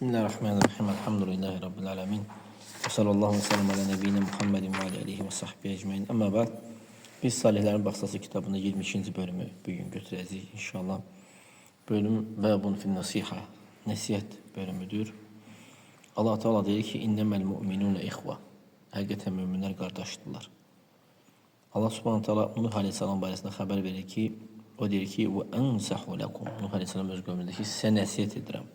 Bismillahirrahmanirrahim. Elhamdülillahi Rabbil alemin. Ve sallallahu aleyhi ve sellem ala nebiyyina Muhammedin ve aleyhi ve sahbihi ecmaîn. Amma ba'd. Biz Salihlerin Baxsası kitabının 22. bölümü bugün götürəcəyik inşallah. Bölüm Bəbun fin nasiha. Nəsihət bölümüdür. Allah Teala deyir ki: "İnnemel mu'minun ihva." Həqiqətən möminlər qardaşdırlar. Allah Subhanahu taala Nuh aleyhissalam barəsində xəbər verir ki, o deyir ki: "Və ensahu lakum." Nuh aleyhissalam öz qövmündə ki, sizə nəsihət edirəm.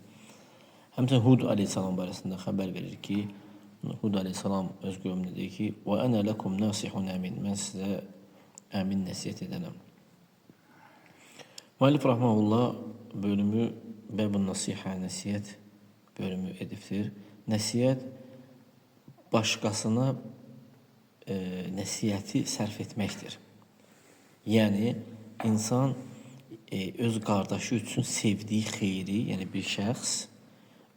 Həmçinin Hud aleyhissalam barəsində xəbər verir ki, Hud aleyhissalam öz qövmündə deyir ki, "Və ənə ləkum nasihun əmin." Mən sizə əmin nəsihət edənəm. Müəllif rahmehullah bölümü Bəbun nasiha, nəsihət bölümü edibdir. Nəsihət başqasına nəsihəti sərf etməkdir. Yəni insan öz qardaşı üçün sevdiyi xeyri, yəni bir şəxs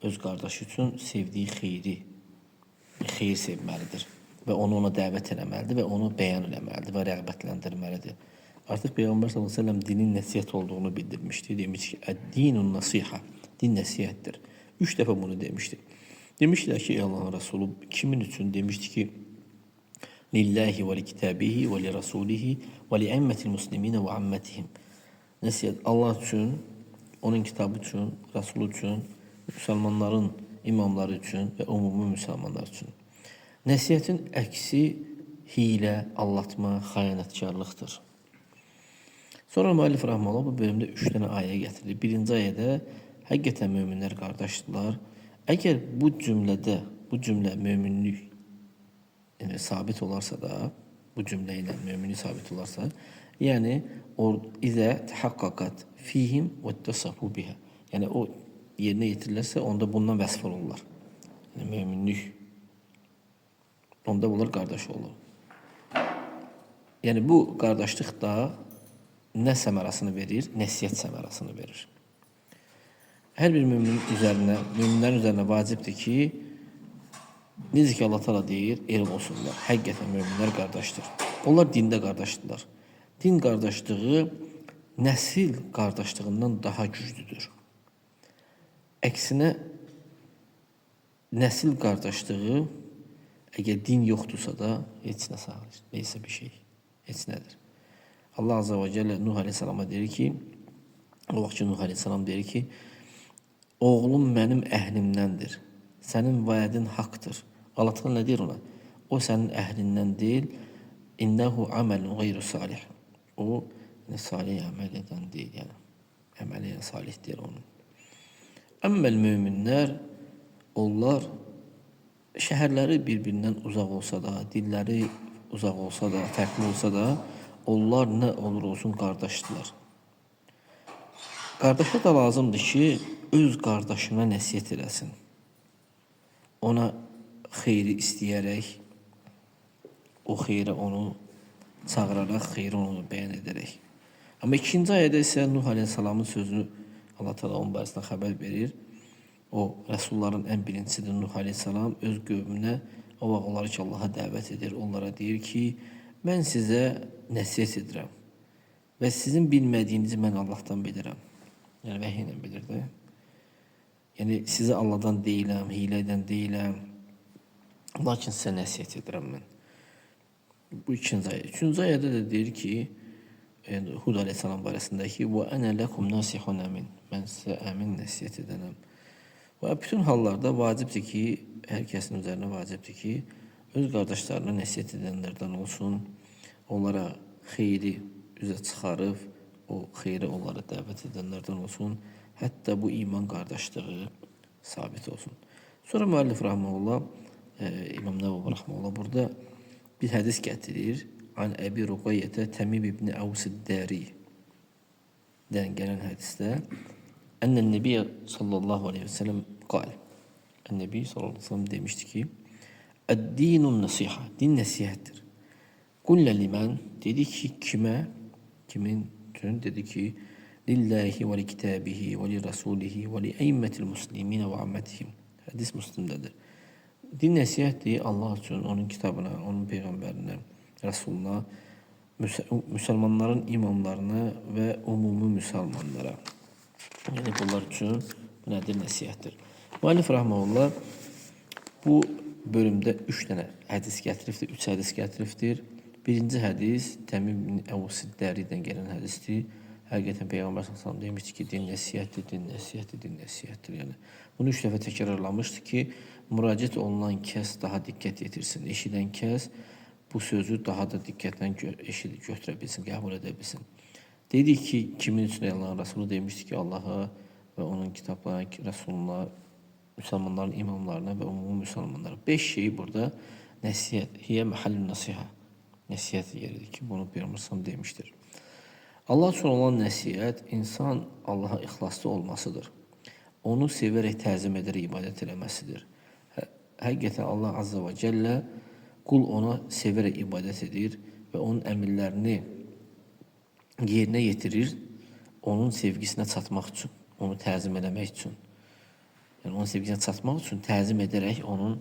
öz qardaşı üçün sevdiyi xeyir sevməlidir və onu ona dəvət eləməlidir və onu bəyan eləməlidir və rəğbətləndirməlidir. Artıq Peyğəmbər sallallahu əleyhi və səlləm dinin nəsihət olduğunu bildirmişdi. Demişdi ki, "Əd-dinun nasiha." Din nəsihətdir. 3 dəfə bunu demişdi. Demişdilər ki, ey Allahın Rəsulu, kimin üçün? Demişdi ki, "Lillahi və li kitabihi və li rasulihi və li ümmetil muslimin və ammatihim." Nəsihət Allah üçün, onun kitabı üçün, Rəsul üçün, müsəlmanların imamları üçün və ümumi müsəlmanlar üçün. Nəsihətin əksi hilə, aldatma, xəyanətkarlıqdır. Sonra müəllif rahmanullah bu bölümdə 3 dənə ayə gətirir. Birinci ayədə həqiqətən möminlər qardaşdırlar. Əgər bu cümlə möminlik sabit olarsa da, bu cümlə ilə möminlik sabit olarsa, yəni izə təhaqqaqat fihim və təsafu biha. Yəni o yerinə yetirilərsə, onda bundan vəsf olurlar. Yəni möminlik, onda bunlar qardaş olur. Yəni bu qardaşlıq da nə səmərasını verir? Nəsihət səmərasını verir. Hər bir möminlərin üzərinə vacibdir ki, necə ki Allah Teala deyir, elm olsunlar. Həqiqətən möminlər qardaşdır. Onlar dində qardaşdırlar. Din qardaşlığı nəsil qardaşlığından daha güclüdür. Əksinə, nəsil qardaşlığı, əgər din yoxdursa da, heç nə sağlayır, neysə bir şey, heç nədir. Allah Azze ve Celle Nuh Aleyhisselam'a deyir ki, o vaxt ki Nuh Aleyhisselam deyir ki, oğlum mənim əhlimdəndir, sənin vədin haqdır. Allah Teala nə deyir ona? O sənin əhlindən deyil, innəhu əməlun qeyru salih. O, salih əməl edən deyil, yəni, əməl edən salih deyir onun. Əmməl möminlər, onlar şəhərləri bir-birindən uzaq olsa da, dilləri uzaq olsa da, fərqli olsa da, onlar nə olur olsun qardaşdırlar. Qardaşa da lazımdır ki, öz qardaşına nəsihət eləsin. Ona xeyri istəyərək, o xeyrə onu çağıraraq, xeyri onu bəyan edərək. Amma ikinci ayədə isə Nuh Aleyhisselamın sözünü Allah Teala onun barəsində xəbər verir. O, Rəsulların ən birincisidir Nuh Aleyhisselam. Öz qövmünə o vaxt onları ki, Allaha dəvət edir. Onlara deyir ki, mən sizə nəsihət edirəm və sizin bilmədiyinizi mən Allahdan bilirəm. Yəni, vəhiy ilə bilir də. Yəni, sizə Allahdan deyiləm, hilədən deyiləm. Lakin sizə nəsihət edirəm mən. Bu ikinci ayə. Üçüncü ayədə də deyir ki, Hud Aleyhisselam barəsində ki, "Və ənə ləkum nasihun əmin." Mən sizə əmin nəsihət edənəm. Və bütün hallarda vacibdir ki, hər kəsin üzərinə vacibdir ki, öz qardaşlarına nəsihət edənlərdən olsun, onlara xeyri üzə çıxarıb, o xeyri onlara dəvət edənlərdən olsun, hətta bu iman qardaşlığı sabit olsun. Sonra müəllif rahmehullah, İmam Nəvvi rahmehullah burada bir hədis gətirir. An Əbi Ruqayyətə Təmim ibn Əvs-dən gələn hədisdə Ənnən Nəbiyyə sallallahu aleyhi ve sellem qal. Ən-Nəbi sallallahu aleyhi ve sellem demişdi ki, Əd-dinun nasiha, din nəsihətdir. Qullə limən, dedi ki, kimə? Kimin üçün? Dedi ki, Lillahi və li kitabihi və li rasulihi və li əymətil musliminə və ammatihim. Hədis Müslimdədir. Din nəsihətdir Allah üçün, onun kitabına, onun peyğəmbərinə, Rəsuluna, müsəlmanların imamlarına və ümumi müsəlmanlara. Yəni bunlar üçün bu nədir? Nəsihətdir. Müəllif rahmeullah bu bölümdə 3 dənə hədis gətiribdir, 3 hədis gətiribdir. Birinci hədis Təmim bin Əvs Dəridən gələn hədisdir. Həqiqətən Peyğəmbər sallallahu demişdi ki, din nəsihətdir, din nəsihətdir, din nəsihətdir. Yəni bunu 3 dəfə təkrarlamışdı ki, müraciət olunan kəs daha diqqət yetirsin, eşidən kəs bu sözü daha da diqqətlə eşidib götürə bilsin, qəbul edə bilsin. Dedik ki, kimin üçün Allahın Rəsulü demişdi ki, Allaha və onun kitablarına, Rəsuluna, müsəlmanların imamlarına və ümumi müsəlmanlara 5 şeyi burada nəsihət, hiyə məhəllün nəsihə, nəsihət yeridir ki, bunu Peyğəmbər demişdir. Allah üçün olan nəsihət insan Allaha ixlaslı olmasıdır. Onu sevərək təzim edərək ibadət eləməsidir. Həqiqətən Allah Azza və Cəllə qul ona sevərək ibadət edir və onun əmrlərini yerinə yetirir, onun sevgisinə çatmaq üçün, onu təzim eləmək üçün. Yəni onun sevgisinə çatmaq üçün təzim edərək onun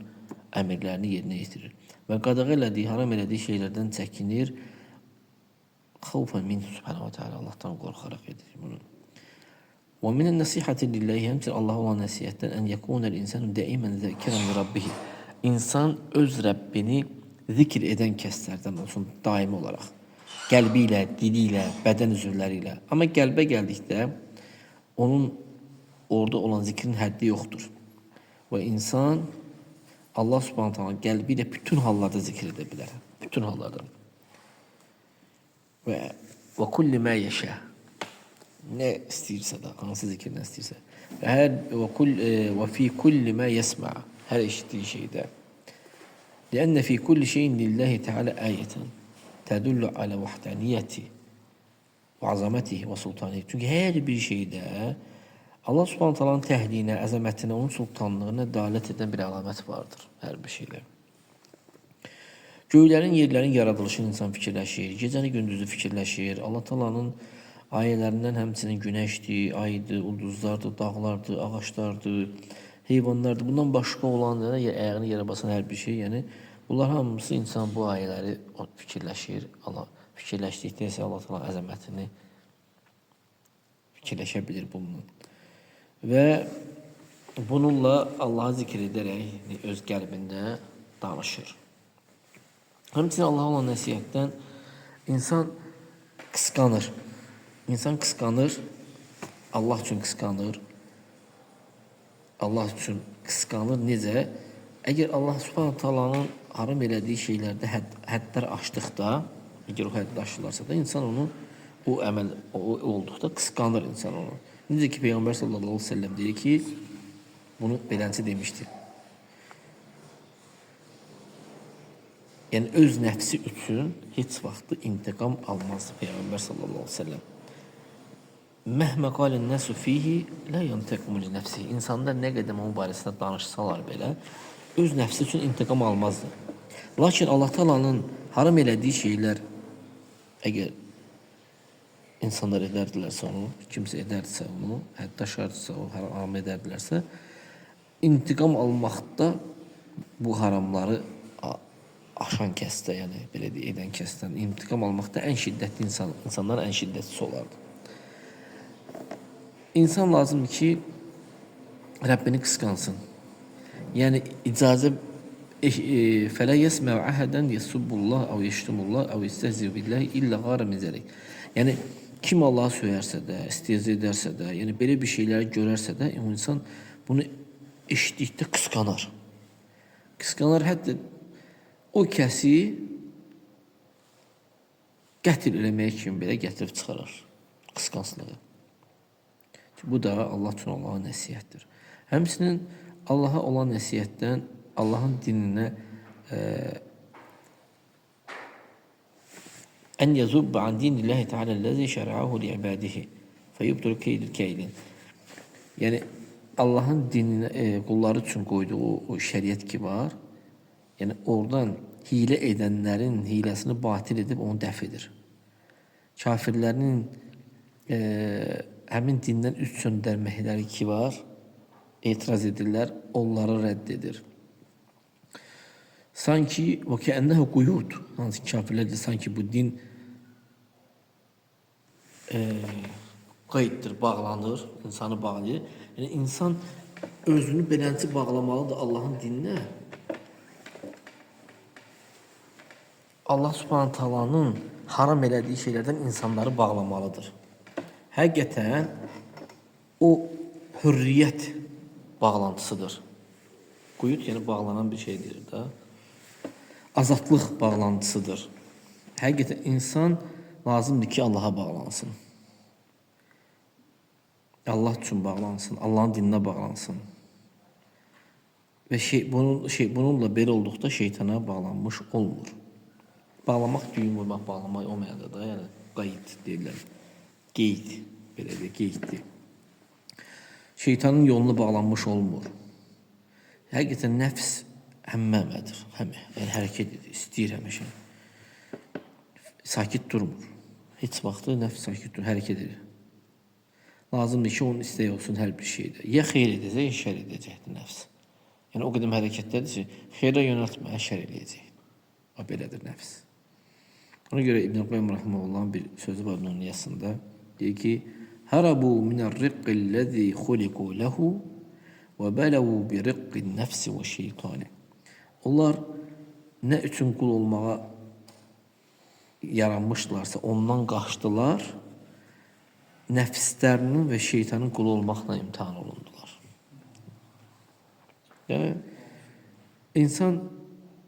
əmrlərini yerinə yetirir. Və qadağa elədiyi, haram elədiyi şeylərdən çəkinir, xavfən min subhanahu wa ta'ala, Allah'tan qorxaraq edir bunu. Və minən nəsihəti lillahi, həmçinin Allah olan nəsihətdən ən yəkunəl insanu dəimən zəkirən li rabbihi. İnsan öz Rəbbini zikr edən kəslərdən olsun daimi olaraq. Qəlbi ilə, dili ilə, bədən üzvləri ilə. Amma qəlbə gəldikdə onun orada olan zikrin həddi yoxdur. Və insan Allah subhanahu ta'ala qəlbi ilə bütün hallarda zikr edə bilər. Bütün hallarda. Və kulli mə yeşə. Ne istəyirsə də, hansı zikirdən istəyirsə. Və fi kulli mə yesmə. Hər eşitdiyi şeydə. لأن في كل شيء لله تعالى آية تدل على وحدانيته وعظمته وسلطانه. Çünki hər bir şeydə Allah Subhanahu taalanın təhliyinə, əzəmətinə, onun sultanlığına dalət edən bir əlamət vardır hər bir şeydə. Göylərin, yerlərin yaradılışını insan fikirləşir, gecəni gündüzü fikirləşir. Allah Taala'nın ayələrindən həmçinin günəşdir, aydır, ulduzlardır, dağlardır, ağaçlardır, heyvanlardır. Bundan başqa olan da ayağını yerə basan hər bir şey, yəni bunlar hamısı insan bu ayələri fikirləşir. Allah fikirləşdikdə isə Allah Taala əzəmətini fikirləşə bilir bununla. Və bununla Allah'ı zikr edərək öz qəlbində danışır. Həmçinin Allah olan nəsihətdən insan qısqanır. İnsan qısqanır, Allah üçün qısqanır. Allah üçün qısqanır necə? Əgər Allah Subhanahu taalanın haram elədiyi şeylərdə həddlər aşdıqda, əgər o həddi aşırlarsa da insan onu o əməl olduqda qısqanır insan onu. Necə ki Peyğəmbər sallallahu əleyhi və səlləm deyir ki, bunu beləncə demişdir. Yəni öz nəfsi üçün heç vaxt intiqam almazdı Peyğəmbər sallallahu əleyhi və səlləm. Məhmə qalən nəsu fihi la yantaqimu li nəfsihi. İnsanlar nə qədər onun barəsində danışsalar belə öz nəfsi üçün intiqam almazdı. Lakin Allah Taala'nın haram elədiyi şeylər əgər insanlar edərdilərsə onu, kimsə edərdisə onu, hətta aşardısa o haram edərdilərsə, intiqam almaqda bu haramları aşan kəsdə, yəni belə edən kəsdən intiqam almaqda ən şiddətli insanlar ən şiddətlisi olardı. İnsan lazımdır ki, Rəbbini qısqansın. Yəni icazə fələ yesmə əhədən yesubullah əv yeştumullah əv yestəhzi billahi illə qara min zəlik. Yəni kim Allah'a söyərsə də, istehza edərsə də, yəni belə bir şeyləri görərsə də, o insan bunu eşitdikdə qısqanar. Qısqanar, hətta o kəsi qətl eləməyə kimi belə gətirib çıxarır. Qısqanclığı. Bu da Allah üçün Allah'a nəsihətdir. Həmçinin Allah'a olan nəsihətdən Allah'ın dininə ən yazub an dinillahi ta'ala allazi şər'ahu li ibadihi feyubtul keydil keydin. Yəni Allah'ın dininə qulları üçün qoyduğu o şəriət ki var, yəni oradan hilə edənlərin hiləsini batil edib onu dəf edir. Kafirlərin həmin dindən üst söndərməkləri ki var, etiraz edirlər, onları rədd edir. Sanki və kəənnəhu quyud, hansı kafirlər də sanki bu din qeyddir, bağlanır, insanı bağlayır. Yəni insan özünü beləncə bağlamalıdır Allahın dininə. Allah Subhanahu taalanın haram elədiyi şeylərdən insanları bağlamalıdır. Həqiqətən o hürriyyət bağlantısıdır. Quyud yəni bağlanan bir şeydir də. Azadlıq bağlantısıdır. Həqiqətən insan lazımdır ki, Allaha bağlansın. Allah üçün bağlansın, Allahın dininə bağlansın. Və bununla belə olduqda şeytana bağlanmış olmur. Bağlamaq, düyün vurmaq, bağlamaq olmayanda da, yəni qayıt deyirlər. Qeyd, belə də qeyddir. Şeytanın yoluna bağlanmış olmur. Həqiqətən nəfs həmməmədir, yəni hərəkət edir, istəyir həmişə. Sakit durmur. Heç vaxtı nəfs sakit durmur, hərəkət edir. Lazımdır ki, onun istəyi olsun hər bir şeydə. Ya xeyr edəcək, ya şər edəcəkdir nəfs. Yəni o qədər hərəkətlədir ki, xeyrə yönəltmə, şər edəcək. O belədir nəfs. Ona görə İbn Qayyim Rahimehullah'ın bir sözü var Nuniyasında. Deyir ki, Harabu minər-riqqillezî xuliqu lehu və bələvu bi riqqin nəfsi və şeytani. Onlar nə üçün qul olmağa yaranmışlarsa ondan qaçdılar, nəfslərinin və şeytanın qulu olmaqla imtihan olundular. Yəni, insan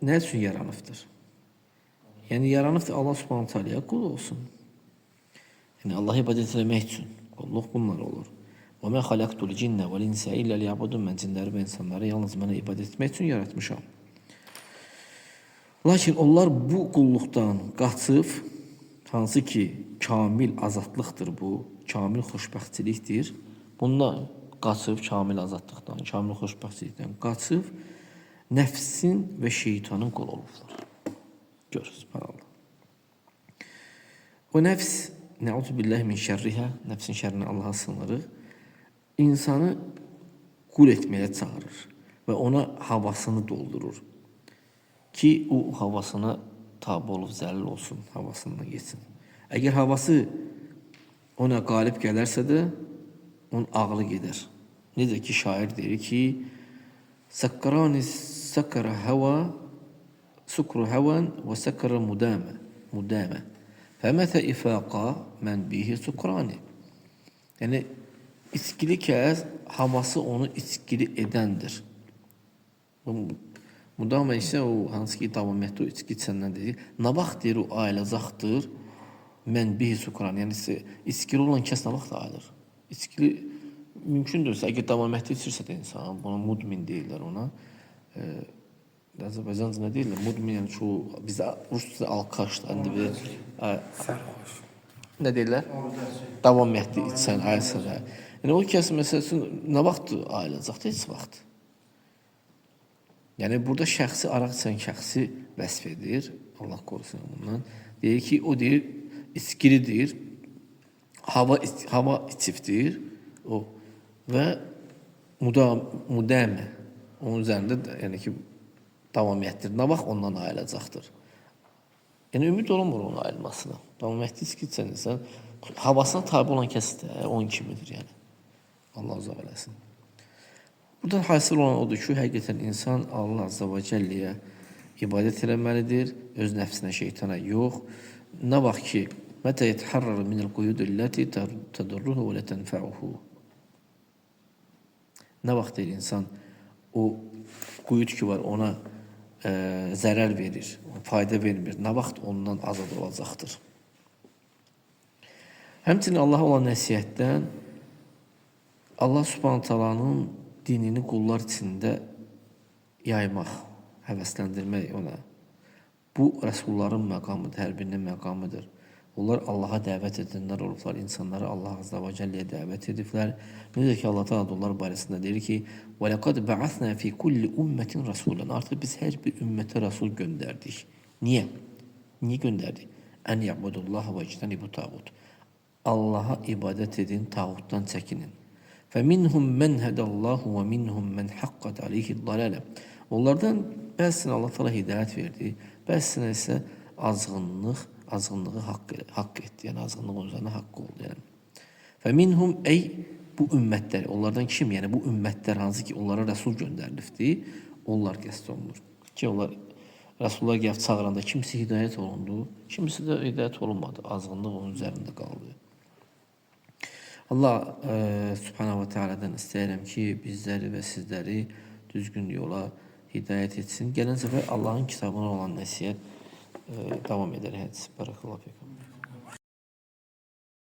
nə üçün yaranıbdır? Yəni, yaranıbdır Allah Subhanahu Taala'ya qul olsun. Yəni, Allah'a ibadət etmək üçün qulluq bunlar olur. وَمَا خَلَقْتُ الْجِنَّ وَالْإِنسَ إِلَّا لِيَعْبُدُونِ. Mən cinləri və insanları yalnız mənə ibadət etmək üçün yaratmışam. Lakin onlar bu qulluqdan qaçıb, hansı ki, kamil azadlıqdır bu, kamil xoşbəxtçilikdir. Bundan qaçıb, kamil azadlıqdan, kamil xoşbəxtçilikdən qaçıb, nəfsin və şeytanın qulu olublar. Gör, subhanallah. O nəfs, nə'udhu billahi min şərrihə, nəfsin şərrini Allah'a sığınırıq, insanı qul etməyə çağırır və ona havasını doldurur. Ki, o havasına tabi olub zəlil olsun, havasından geçsin. Əgər havası ona qalib gələrsə də, onun ağlı gedər. Necə ki, şair deyir ki, Səkkərani səkkərə həvə, sukru həvən və səkkərə mudəmə. Fəmətə ifəqa mən bihi sukrani. Yəni, içkili kəs, havası onu içkili edəndir. Mudamə isə o, hansı ki, davamiyyətdə o içki içəndən deyir. Nə vaxt deyir, o ailəzaqdır, mən bihi sukran. Yəni, içkili olan kəs nə vaxt ayılır? İçkili, mümkündürsə, əgər davamiyyətdə içirsə də insan, buna mudmin deyirlər ona. Azərbaycanca nə deyirlər? Mudmin, yəni çoğu, bizdə Rusca alqaşdır. Sərxoş. Nə deyirlər? Davamiyyətdə içsən, ayılsa. Yəni, o kəs, məsələn, nə vaxt ayılacaqdır? Heç vaxt. Yəni, burada şəxsi, araq içən şəxsi vəsf edir, Allah qorusun bundan. Deyir ki, o deyir, içkilidir, hava içibdir, o və mudəmə, onun üzərində, yəni ki, davamiyyətdir. Nə vaxt ondan ayılacaqdır? Yəni, ümid olunmur onun ayılmasına. Davamiyyətli içki içən insan, havasına tabi olan kəs də onun kimidir, yəni. Allah uzaq eləsin. Buradan hasil olan odur ki, həqiqətən insan Allah Azza və Cəlləyə ibadət eləməlidir, öz nəfsinə, şeytana yox. Nə vaxt ki, mətə yətəhərrər minəl quyudilləti tədurruhu və lətənfəuhu. Nə vaxt deyir insan, o quyud ki var, ona zərər verir, fayda vermir. Nə vaxt ondan azad olacaqdır. Həmçinin Allaha olan nəsihətdən Allah Subhanahu Taala'nın dinini qullar içində yaymaq, həvəsləndirmək ona. Bu, rəsulların məqamıdır, hər birinin məqamıdır. Onlar Allaha dəvət edənlər olublar, insanları Allah Azza və Cəlləyə dəvət ediblər. Necə ki, Allah Teala onlar barəsində deyir ki, وَلَقَدْ بَعَثْنَا فِي كُلِّ أُمَّةٍ رَسُولًا. Artıq biz hər bir ümmətə rəsul göndərdik. Niyə? Niyə göndərdik? Ən ya'budullaha və ictanibu tağut. Allaha ibadət edin, tağutdan çəkinin. فَمِنْهُمْ مَنْ هَدَى اللّٰهُ وَمِنْهُمْ مَنْ حَقَّتْ عَلَيْهِ الضَّلَالَةُ. Onlardan bəzisinə Allah Teala hidayət verdi, bəzisinə isə azğınlığı haqq etdi, yəni azğınlıq üzərinə haqq oldu. Yəni. فَمِنْهُمْ ey bu ümmətlər, onlardan kim? Yəni bu ümmətlər hansı ki onlara Rəsul göndərilibdi, onlar qəsd olunur. Ki onlar Rəsullar gəlib çağıranda kimisi hidayət olundu, kimisi də hidayət olunmadı. Azğınlıq onun üzərində qaldı. Allah Subhanahu wa Taala'dan istəyirəm ki, bizləri və sizləri düzgün yola hidayət etsin. Gələn səfər Allahın kitabına olan nəsihət davam edər. Hədis. Barakallahu fikum.